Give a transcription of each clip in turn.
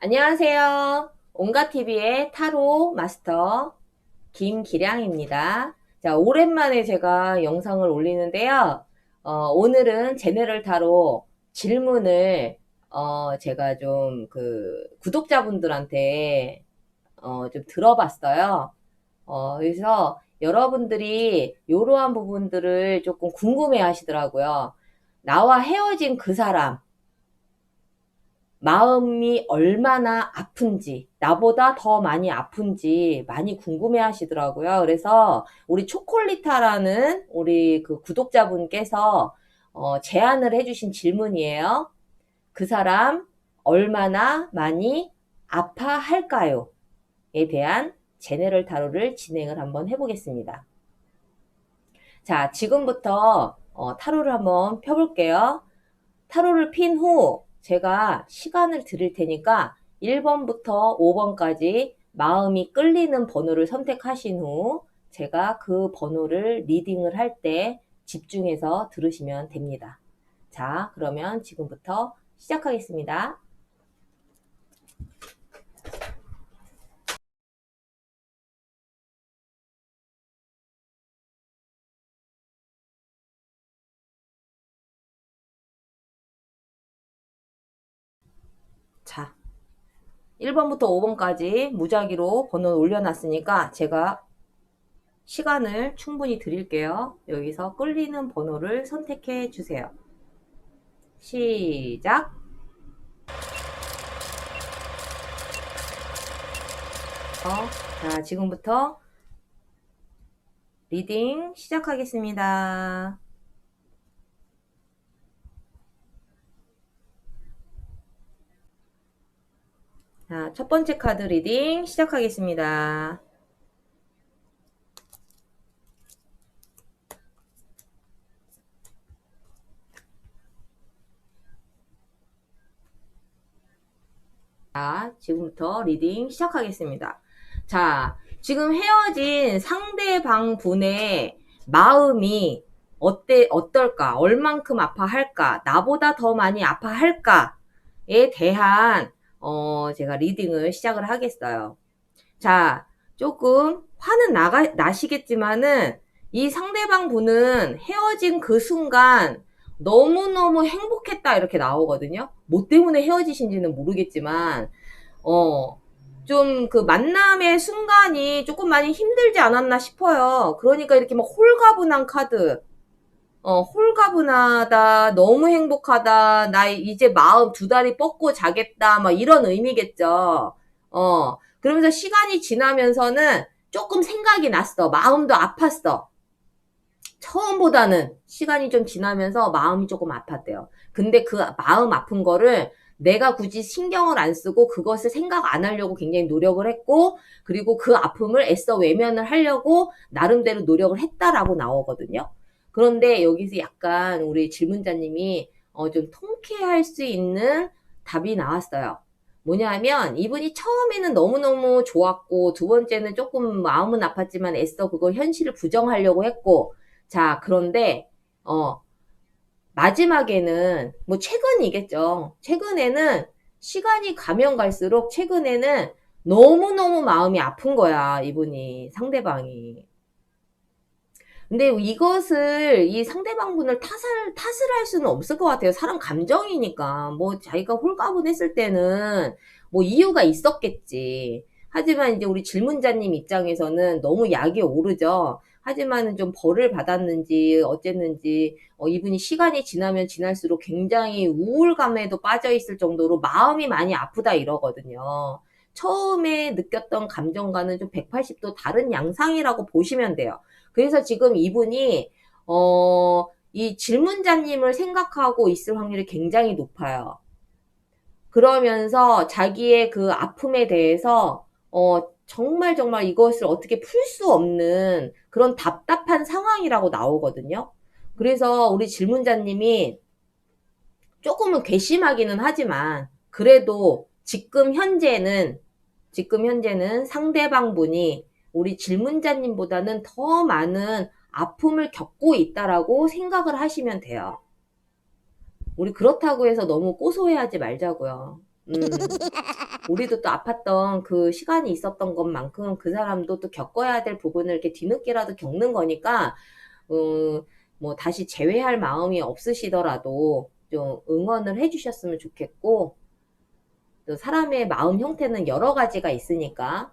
안녕하세요. 온가TV의 타로 마스터 김기량입니다. 자, 오랜만에 제가 영상을 올리는데요. 오늘은 제네럴 타로 질문을 제가 좀 구독자분들한테 좀 들어봤어요. 그래서 여러분들이 이러한 부분들을 조금 궁금해 하시더라고요. 나와 헤어진 그 사람, 마음이 얼마나 아픈지, 나보다 더 많이 아픈지 많이 궁금해 하시더라고요. 그래서 우리 초콜리타라는 우리 그 구독자분께서 제안을 해주신 질문이에요. 그 사람 얼마나 많이 아파할까요? 에 대한 제네럴 타로를 진행을 한번 해보겠습니다. 자, 지금부터 타로를 한번 펴볼게요. 타로를 핀 후 제가 시간을 드릴 테니까 1번부터 5번까지 마음이 끌리는 번호를 선택하신 후 제가 그 번호를 리딩을 할 때 집중해서 들으시면 됩니다. 자, 그러면 지금부터 시작하겠습니다. 자, 1번부터 5번까지 무작위로 번호를 올려놨으니까 제가 시간을 충분히 드릴게요. 여기서 끌리는 번호를 선택해 주세요. 시작. 자, 지금부터 리딩 시작하겠습니다. 자, 첫 번째 카드 리딩 시작하겠습니다. 자, 지금부터 리딩 시작하겠습니다. 자, 지금 헤어진 상대방 분의 마음이 어떨까? 얼만큼 아파할까? 나보다 더 많이 아파할까?에 대한, 제가 리딩을 시작을 하겠어요. 자, 조금 화는 나시겠지만은 이 상대방 분은 헤어진 그 순간 너무너무 행복했다 이렇게 나오거든요. 뭐 때문에 헤어지신지는 모르겠지만 좀 그 만남의 순간이 조금 많이 힘들지 않았나 싶어요. 그러니까 이렇게 막 홀가분한 카드. 홀가분하다, 너무 행복하다, 나 이제 마음 두 다리 뻗고 자겠다, 막 이런 의미겠죠. 그러면서 시간이 지나면서는 조금 생각이 났어. 마음도 아팠어. 처음보다는 시간이 좀 지나면서 마음이 조금 아팠대요. 근데 그 마음 아픈 거를 내가 굳이 신경을 안 쓰고 그것을 생각 안 하려고 굉장히 노력을 했고, 그리고 그 아픔을 애써 외면을 하려고 나름대로 노력을 했다라고 나오거든요. 그런데 여기서 약간 우리 질문자님이 좀 통쾌할 수 있는 답이 나왔어요. 뭐냐면 이분이 처음에는 너무너무 좋았고 두 번째는 조금 마음은 아팠지만 애써 그걸 현실을 부정하려고 했고, 자, 그런데, 마지막에는, 뭐, 최근이겠죠. 최근에는, 시간이 가면 갈수록 최근에는 너무너무 마음이 아픈 거야, 이분이, 상대방이. 근데 이것을, 이 상대방분을 탓을 할 수는 없을 것 같아요. 사람 감정이니까. 뭐, 자기가 홀가분했을 때는, 뭐, 이유가 있었겠지. 하지만 이제 우리 질문자님 입장에서는 너무 약이 오르죠. 하지만은 좀 벌을 받았는지, 어쨌는지, 이분이 시간이 지나면 지날수록 굉장히 우울감에도 빠져 있을 정도로 마음이 많이 아프다 이러거든요. 처음에 느꼈던 감정과는 좀 180도 다른 양상이라고 보시면 돼요. 그래서 지금 이분이 이 질문자님을 생각하고 있을 확률이 굉장히 높아요. 그러면서 자기의 그 아픔에 대해서 정말 정말 이것을 어떻게 풀 수 없는 그런 답답한 상황이라고 나오거든요. 그래서 우리 질문자님이 조금은 괘씸하기는 하지만 그래도 지금 현재는 상대방 분이 우리 질문자님보다는 더 많은 아픔을 겪고 있다라고 생각을 하시면 돼요. 우리 그렇다고 해서 너무 고소해하지 말자고요. 우리도 또 아팠던 그 시간이 있었던 것만큼 그 사람도 또 겪어야 될 부분을 이렇게 뒤늦게라도 겪는 거니까, 뭐 다시 재회할 마음이 없으시더라도 좀 응원을 해주셨으면 좋겠고, 또 사람의 마음 형태는 여러 가지가 있으니까,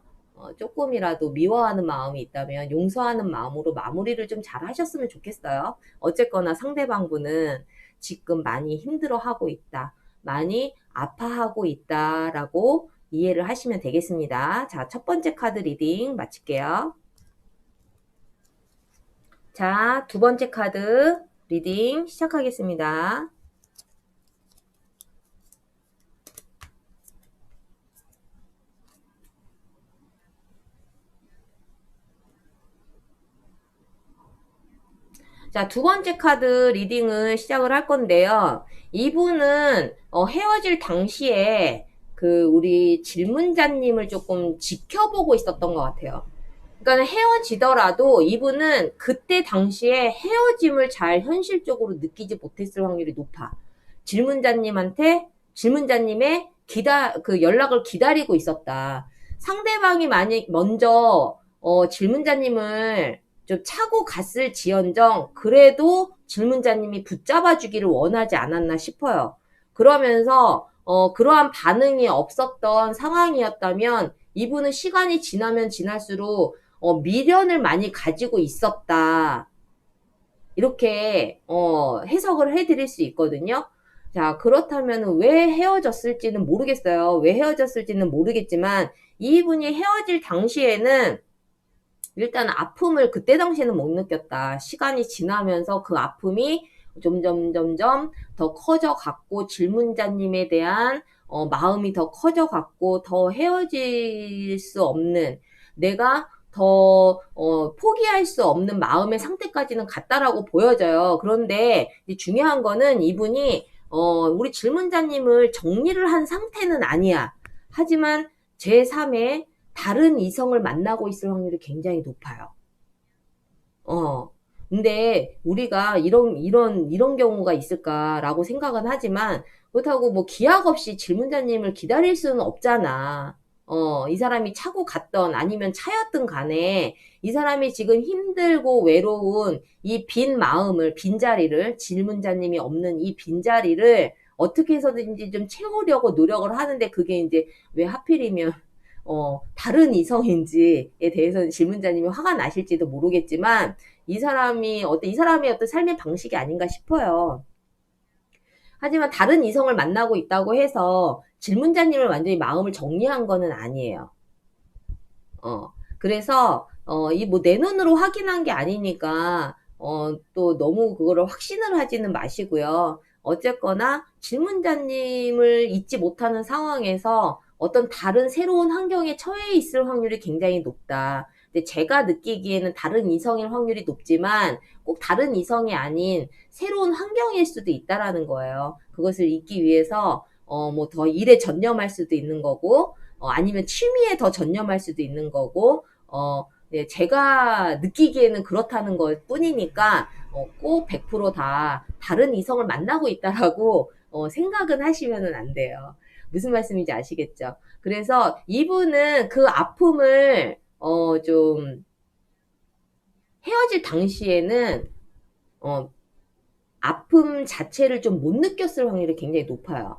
조금이라도 미워하는 마음이 있다면 용서하는 마음으로 마무리를 좀 잘 하셨으면 좋겠어요. 어쨌거나 상대방분은 지금 많이 힘들어하고 있다. 많이 아파하고 있다라고 이해를 하시면 되겠습니다. 자, 첫 번째 카드 리딩 마칠게요. 자, 두 번째 카드 리딩 시작하겠습니다. 자, 두 번째 카드 리딩을 시작을 할 건데요. 이분은 헤어질 당시에 그 우리 질문자님을 조금 지켜보고 있었던 것 같아요. 그러니까 헤어지더라도 이분은 그때 당시에 헤어짐을 잘 현실적으로 느끼지 못했을 확률이 높아. 질문자님의 그 연락을 기다리고 있었다. 상대방이 만약 먼저 질문자님을 좀 차고 갔을 지언정 그래도 질문자님이 붙잡아 주기를 원하지 않았나 싶어요. 그러면서 그러한 반응이 없었던 상황이었다면 이분은 시간이 지나면 지날수록 미련을 많이 가지고 있었다. 이렇게 해석을 해드릴 수 있거든요. 자, 그렇다면 왜 헤어졌을지는 모르겠어요. 왜 헤어졌을지는 모르겠지만 이분이 헤어질 당시에는 일단 아픔을 그때 당시에는 못 느꼈다. 시간이 지나면서 그 아픔이 점점 더 커져갔고 질문자님에 대한 마음이 더 커져갔고 더 헤어질 수 없는 내가 더 포기할 수 없는 마음의 상태까지는 갔다라고 보여져요. 그런데 중요한 거는 이분이 우리 질문자님을 정리를 한 상태는 아니야. 하지만 제3의 다른 이성을 만나고 있을 확률이 굉장히 높아요. 어. 근데 우리가 이런 경우가 있을까라고 생각은 하지만 그렇다고 뭐 기약 없이 질문자님을 기다릴 수는 없잖아. 이 사람이 차고 갔던 아니면 차였든 간에 이 사람이 지금 힘들고 외로운 이 빈 마음을, 빈자리를, 질문자님이 없는 이 빈자리를 어떻게 해서든지 좀 채우려고 노력을 하는데 그게 이제 왜 하필이면 다른 이성인지에 대해서는 질문자님이 화가 나실지도 모르겠지만, 이 사람의 어떤 삶의 방식이 아닌가 싶어요. 하지만 다른 이성을 만나고 있다고 해서 질문자님을 완전히 마음을 정리한 거는 아니에요. 그래서, 이 뭐 내 눈으로 확인한 게 아니니까, 또 너무 그거를 확신을 하지는 마시고요. 어쨌거나 질문자님을 잊지 못하는 상황에서 어떤 다른 새로운 환경에 처해 있을 확률이 굉장히 높다. 근데 제가 느끼기에는 다른 이성일 확률이 높지만 꼭 다른 이성이 아닌 새로운 환경일 수도 있다라는 거예요. 그것을 잊기 위해서 뭐 더 일에 전념할 수도 있는 거고 아니면 취미에 더 전념할 수도 있는 거고 네, 제가 느끼기에는 그렇다는 것 뿐이니까 꼭 100%다 다른 이성을 만나고 있다라고 생각은 하시면은 안 돼요. 무슨 말씀인지 아시겠죠? 그래서 이분은 그 아픔을 좀 헤어질 당시에는 어, 아픔 자체를 좀 못 느꼈을 확률이 굉장히 높아요.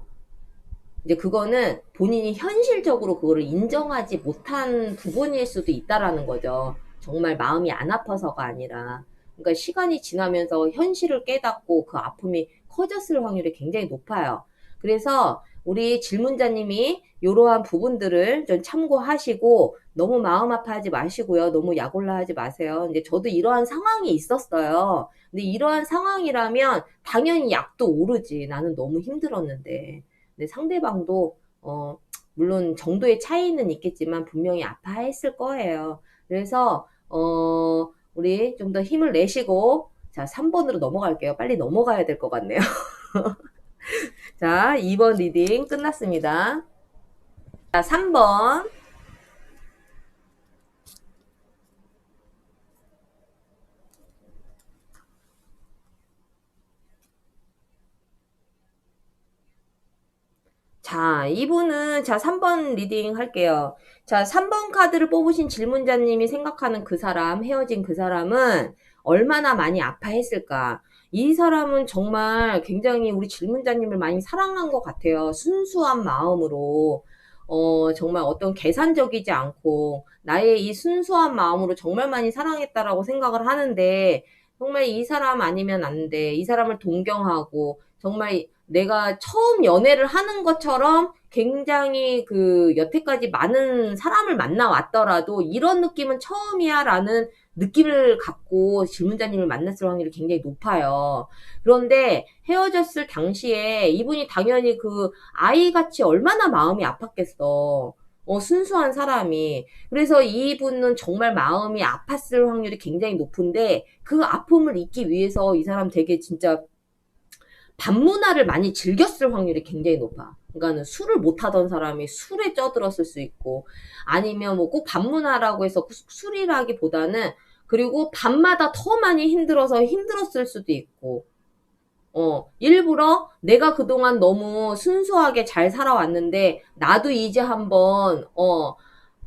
이제 그거는 본인이 현실적으로 그거를 인정하지 못한 부분일 수도 있다라는 거죠. 정말 마음이 안 아파서가 아니라. 그러니까 시간이 지나면서 현실을 깨닫고 그 아픔이 커졌을 확률이 굉장히 높아요. 그래서 우리 질문자님이 이러한 부분들을 좀 참고하시고 너무 마음 아파하지 마시고요. 너무 약올라 하지 마세요. 이제 저도 이러한 상황이 있었어요. 근데 이러한 상황이라면 당연히 약도 오르지. 나는 너무 힘들었는데. 근데 상대방도 물론 정도의 차이는 있겠지만 분명히 아파했을 거예요. 그래서 우리 좀 더 힘을 내시고 자 3번으로 넘어갈게요. 빨리 넘어가야 될 것 같네요. 자 2번 리딩 끝났습니다. 자 3번 자, 이분은, 자, 3번 리딩 할게요. 자, 3번 카드를 뽑으신 질문자님이 생각하는 그 사람, 헤어진 그 사람은 얼마나 많이 아파했을까? 이 사람은 정말 굉장히 우리 질문자님을 많이 사랑한 것 같아요. 순수한 마음으로. 정말 어떤 계산적이지 않고, 나의 이 순수한 마음으로 정말 많이 사랑했다라고 생각을 하는데, 정말 이 사람 아니면 안 돼. 이 사람을 동경하고, 정말 내가 처음 연애를 하는 것처럼 굉장히 그 여태까지 많은 사람을 만나왔더라도 이런 느낌은 처음이야 라는 느낌을 갖고 질문자님을 만났을 확률이 굉장히 높아요. 그런데 헤어졌을 당시에 이분이 당연히 그 아이같이 얼마나 마음이 아팠겠어. 순수한 사람이. 그래서 이분은 정말 마음이 아팠을 확률이 굉장히 높은데 그 아픔을 잊기 위해서 이 사람 되게 진짜 밤문화를 많이 즐겼을 확률이 굉장히 높아. 그러니까는 술을 못 하던 사람이 술에 쪄들었을 수 있고, 아니면 뭐 꼭 밤문화라고 해서 술이라기보다는, 그리고 밤마다 더 많이 힘들어서 힘들었을 수도 있고, 일부러 내가 그동안 너무 순수하게 잘 살아왔는데, 나도 이제 한번,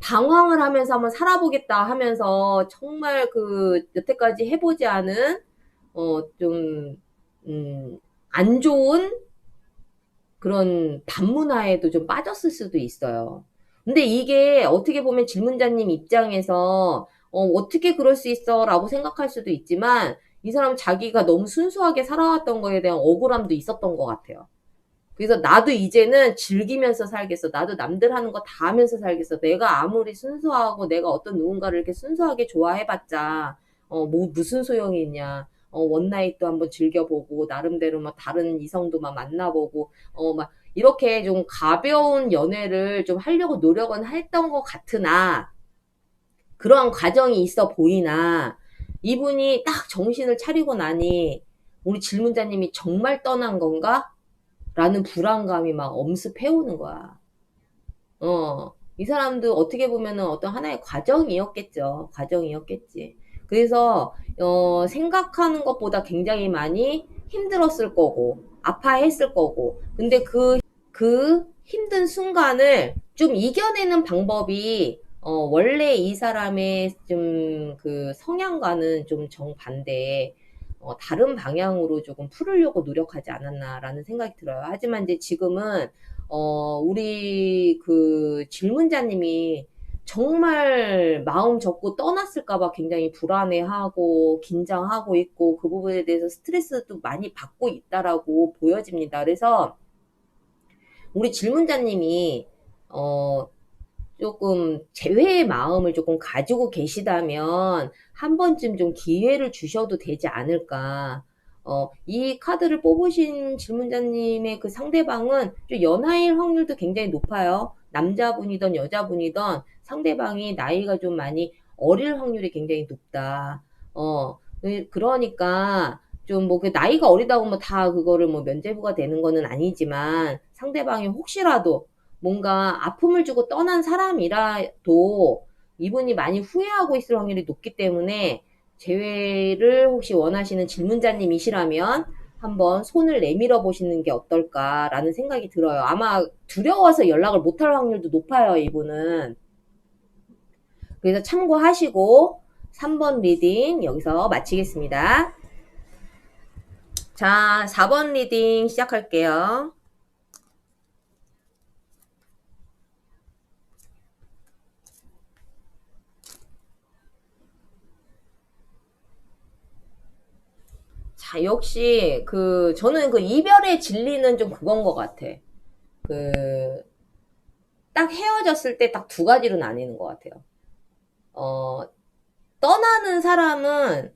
방황을 하면서 한번 살아보겠다 하면서, 정말 그, 여태까지 해보지 않은, 좀, 음, 안 좋은 그런 반문화에도 좀 빠졌을 수도 있어요. 근데 이게 어떻게 보면 질문자님 입장에서 어떻게 그럴 수 있어 라고 생각할 수도 있지만 이 사람 자기가 너무 순수하게 살아왔던 거에 대한 억울함도 있었던 것 같아요. 그래서 나도 이제는 즐기면서 살겠어. 나도 남들 하는 거 다 하면서 살겠어. 내가 아무리 순수하고 내가 어떤 누군가를 이렇게 순수하게 좋아해봤자, 무슨 소용이 있냐. 원나잇도 한번 즐겨보고, 나름대로 막 다른 이성도 막 만나보고, 막 이렇게 좀 가벼운 연애를 좀 하려고 노력은 했던 것 같으나, 그러한 과정이 있어 보이나, 이분이 딱 정신을 차리고 나니, 우리 질문자님이 정말 떠난 건가? 라는 불안감이 막 엄습해오는 거야. 이 사람도 어떻게 보면은 어떤 하나의 과정이었겠죠. 과정이었겠지. 그래서, 생각하는 것보다 굉장히 많이 힘들었을 거고, 아파했을 거고, 근데 그 힘든 순간을 좀 이겨내는 방법이, 원래 이 사람의 좀 그 성향과는 좀 정반대, 다른 방향으로 조금 풀으려고 노력하지 않았나라는 생각이 들어요. 하지만 이제 지금은, 우리 그 질문자님이 정말 마음 접고 떠났을까봐 굉장히 불안해하고 긴장하고 있고 그 부분에 대해서 스트레스도 많이 받고 있다라고 보여집니다. 그래서 우리 질문자님이 어, 조금 재회의 마음을 조금 가지고 계시다면 한 번쯤 좀 기회를 주셔도 되지 않을까. 이 카드를 뽑으신 질문자님의 그 상대방은 좀 연하일 확률도 굉장히 높아요. 남자분이든 여자분이든 상대방이 나이가 좀 많이 어릴 확률이 굉장히 높다. 그러니까 좀 뭐 그 나이가 어리다고 뭐 다 그거를 뭐 면죄부가 되는 거는 아니지만 상대방이 혹시라도 뭔가 아픔을 주고 떠난 사람이라도 이분이 많이 후회하고 있을 확률이 높기 때문에 재회를 혹시 원하시는 질문자님이시라면 한번 손을 내밀어 보시는 게 어떨까라는 생각이 들어요. 아마 두려워서 연락을 못할 확률도 높아요, 이분은. 그래서 참고하시고 3번 리딩 여기서 마치겠습니다. 자, 4번 리딩 시작할게요. 자, 역시, 저는 그 이별의 진리는 좀 그건 것 같아. 그, 딱 헤어졌을 때 딱 두 가지로 나뉘는 것 같아요. 어, 떠나는 사람은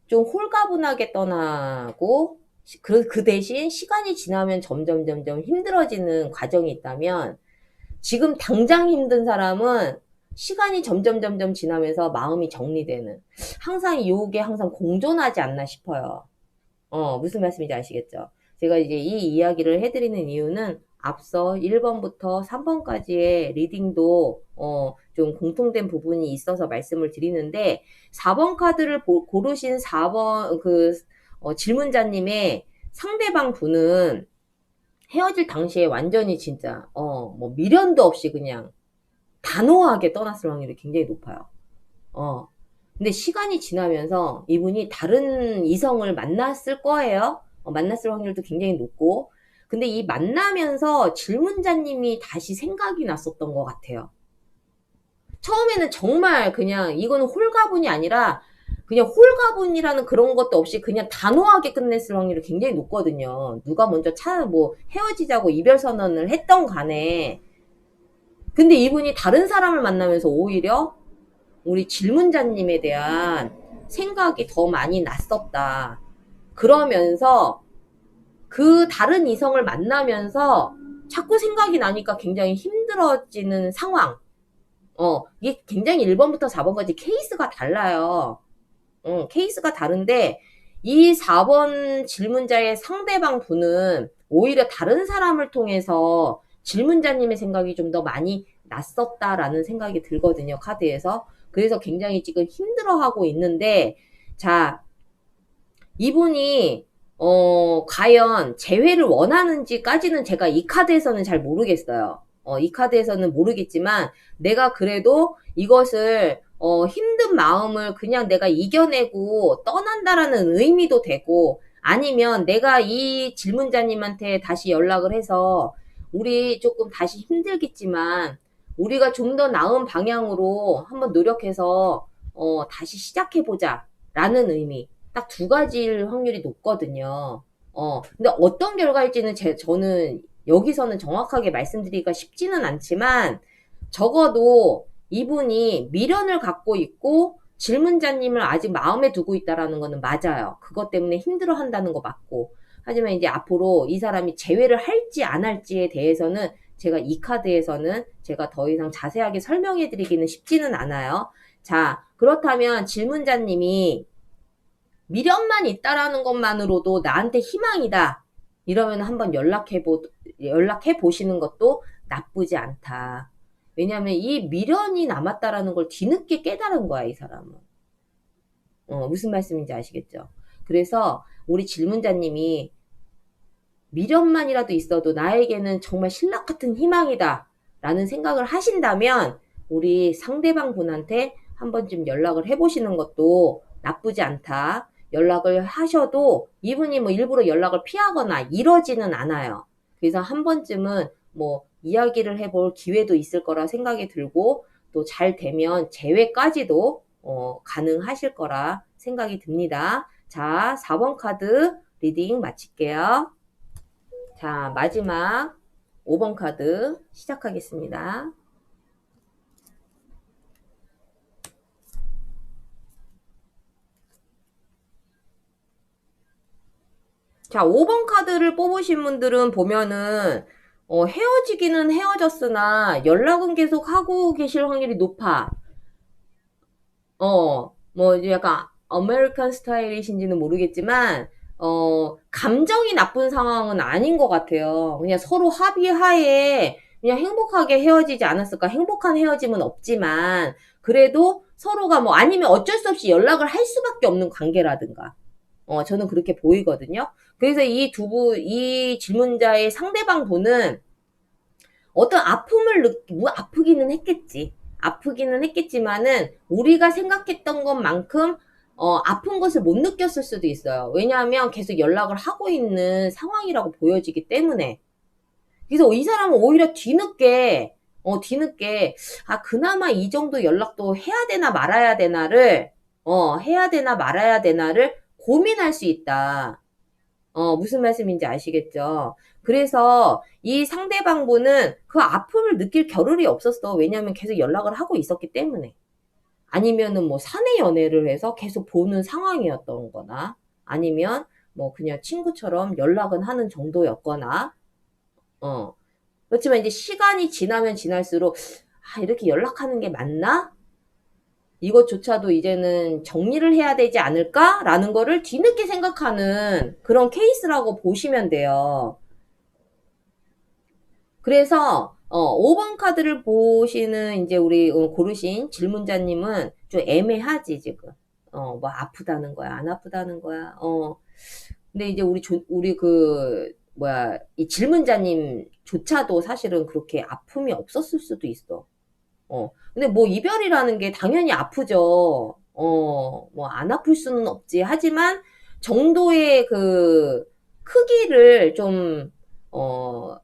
좀 홀가분하게 떠나고, 그 대신 시간이 지나면 점점 힘들어지는 과정이 있다면, 지금 당장 힘든 사람은 시간이 점점 지나면서 마음이 정리되는, 항상 요게 항상 공존하지 않나 싶어요. 무슨 말씀인지 아시겠죠? 제가 이제 이 이야기를 해드리는 이유는 앞서 1번부터 3번까지의 리딩도 좀 공통된 부분이 있어서 말씀을 드리는데 4번 카드를 고르신 4번 질문자님의 상대방 분은 헤어질 당시에 완전히 진짜, 뭐 미련도 없이 그냥 단호하게 떠났을 확률이 굉장히 높아요. 어. 근데 시간이 지나면서 이분이 다른 이성을 만났을 거예요. 만났을 확률도 굉장히 높고. 근데 이 만나면서 질문자님이 다시 생각이 났었던 것 같아요. 처음에는 정말 그냥 이거는 홀가분이 아니라 그냥 홀가분이라는 그런 것도 없이 그냥 단호하게 끝냈을 확률이 굉장히 높거든요. 누가 먼저 뭐 헤어지자고 이별 선언을 했던 간에. 근데 이분이 다른 사람을 만나면서 오히려 우리 질문자님에 대한 생각이 더 많이 났었다. 그러면서 그 다른 이성을 만나면서 자꾸 생각이 나니까 굉장히 힘들어지는 상황. 이게 굉장히 1번부터 4번까지 케이스가 달라요. 케이스가 다른데 이 4번 질문자의 상대방 분은 오히려 다른 사람을 통해서 질문자님의 생각이 좀 더 많이 났었다라는 생각이 들거든요, 카드에서. 그래서 굉장히 지금 힘들어하고 있는데, 자, 이분이 과연 재회를 원하는지까지는 제가 이 카드에서는 잘 모르겠어요. 이 카드에서는 모르겠지만 내가 그래도 이것을 힘든 마음을 그냥 내가 이겨내고 떠난다라는 의미도 되고, 아니면 내가 이 질문자님한테 다시 연락을 해서 우리 조금 다시 힘들겠지만 우리가 좀 더 나은 방향으로 한번 노력해서 다시 시작해보자 라는 의미. 딱 두 가지일 확률이 높거든요. 근데 어떤 결과일지는 저는 여기서는 정확하게 말씀드리기가 쉽지는 않지만, 적어도 이분이 미련을 갖고 있고 질문자님을 아직 마음에 두고 있다라는 거는 맞아요. 그것 때문에 힘들어 한다는 거 맞고. 하지만 이제 앞으로 이 사람이 재회를 할지 안 할지에 대해서는 제가 이 카드에서는 제가 더 이상 자세하게 설명해 드리기는 쉽지는 않아요. 자, 그렇다면 질문자님이 미련만 있다라는 것만으로도 나한테 희망이다. 이러면 한번 연락해 보시는 것도 나쁘지 않다. 왜냐하면 이 미련이 남았다라는 걸 뒤늦게 깨달은 거야, 이 사람은. 무슨 말씀인지 아시겠죠? 그래서 우리 질문자님이 미련만이라도 있어도 나에게는 정말 신락 같은 희망이다 라는 생각을 하신다면 우리 상대방 분한테 한 번쯤 연락을 해보시는 것도 나쁘지 않다. 연락을 하셔도 이분이 뭐 일부러 연락을 피하거나 이러지는 않아요. 그래서 한 번쯤은 뭐 이야기를 해볼 기회도 있을 거라 생각이 들고, 또 잘 되면 재회까지도 가능하실 거라 생각이 듭니다. 자, 4번 카드 리딩 마칠게요. 자, 마지막 5번 카드 시작하겠습니다. 자, 5번 카드를 뽑으신 분들은 보면은 헤어지기는 헤어졌으나 연락은 계속 하고 계실 확률이 높아. 뭐 이제 약간 아메리칸 스타일이신지는 모르겠지만 감정이 나쁜 상황은 아닌 것 같아요. 그냥 서로 합의하에 그냥 행복하게 헤어지지 않았을까. 행복한 헤어짐은 없지만 그래도 서로가 뭐 아니면 어쩔 수 없이 연락을 할 수밖에 없는 관계라든가. 저는 그렇게 보이거든요. 그래서 이 질문자의 상대방 분은 어떤 아프기는 했겠지. 아프기는 했겠지만은 우리가 생각했던 것만큼 아픈 것을 못 느꼈을 수도 있어요. 왜냐하면 계속 연락을 하고 있는 상황이라고 보여지기 때문에. 그래서 이 사람은 오히려 뒤늦게 그나마 이 정도 연락도 해야 되나 말아야 되나를 해야 되나 말아야 되나를 고민할 수 있다. 무슨 말씀인지 아시겠죠? 그래서 이 상대방분은 그 아픔을 느낄 겨를이 없었어. 왜냐하면 계속 연락을 하고 있었기 때문에. 아니면은 뭐 사내 연애를 해서 계속 보는 상황이었던 거나, 아니면 뭐 그냥 친구처럼 연락은 하는 정도였거나, 그렇지만 이제 시간이 지나면 지날수록, 이렇게 연락하는 게 맞나? 이것조차도 이제는 정리를 해야 되지 않을까라는 거를 뒤늦게 생각하는 그런 케이스라고 보시면 돼요. 그래서 5번 카드를 보시는 이제 우리 고르신 질문자님은 좀 애매하지 지금. 뭐 아프다는 거야, 안 아프다는 거야. 근데 이제 우리 그 이 질문자님조차도 사실은 그렇게 아픔이 없었을 수도 있어. 근데 뭐 이별이라는 게 당연히 아프죠. 뭐 안 아플 수는 없지. 하지만 정도의 그 크기를 좀, 어,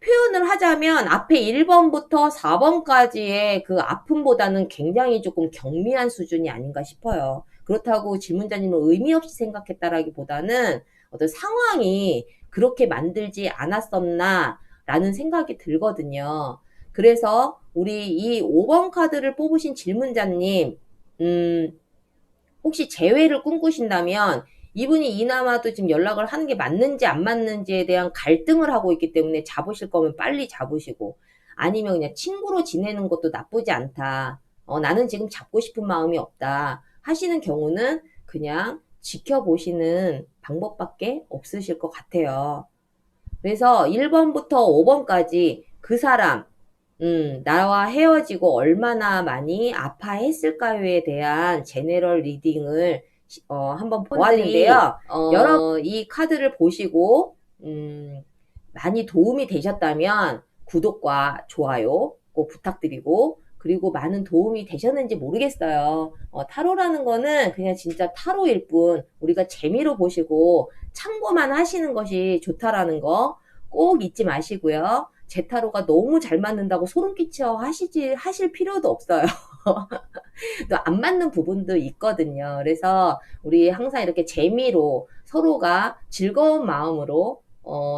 표현을 하자면 앞에 1번부터 4번까지의 그 아픔보다는 굉장히 조금 경미한 수준이 아닌가 싶어요. 그렇다고 질문자님은 의미 없이 생각했다라기보다는 어떤 상황이 그렇게 만들지 않았었나 라는 생각이 들거든요. 그래서 우리 이 5번 카드를 뽑으신 질문자님, 혹시 재회를 꿈꾸신다면 이분이 이나마도 지금 연락을 하는 게 맞는지 안 맞는지에 대한 갈등을 하고 있기 때문에 잡으실 거면 빨리 잡으시고, 아니면 그냥 친구로 지내는 것도 나쁘지 않다. 나는 지금 잡고 싶은 마음이 없다. 하시는 경우는 그냥 지켜보시는 방법밖에 없으실 것 같아요. 그래서 1번부터 5번까지 그 사람, 나와 헤어지고 얼마나 많이 아파했을까요에 대한 제네럴 리딩을 한번 보았는데요. 여러분 이 카드를 보시고 많이 도움이 되셨다면 구독과 좋아요 꼭 부탁드리고, 그리고 많은 도움이 되셨는지 모르겠어요. 타로라는 거는 그냥 진짜 타로일 뿐, 우리가 재미로 보시고 참고만 하시는 것이 좋다라는 거 꼭 잊지 마시고요. 제 타로가 너무 잘 맞는다고 소름 끼쳐 하실 필요도 없어요. 또 안 맞는 부분도 있거든요. 그래서 우리 항상 이렇게 재미로 서로가 즐거운 마음으로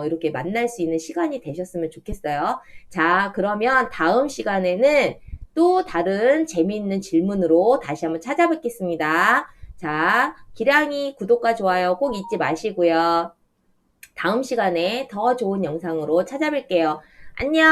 이렇게 만날 수 있는 시간이 되셨으면 좋겠어요. 자, 그러면 다음 시간에는 또 다른 재미있는 질문으로 다시 한번 찾아뵙겠습니다. 자, 기량이 구독과 좋아요 꼭 잊지 마시고요. 다음 시간에 더 좋은 영상으로 찾아뵐게요. 안녕!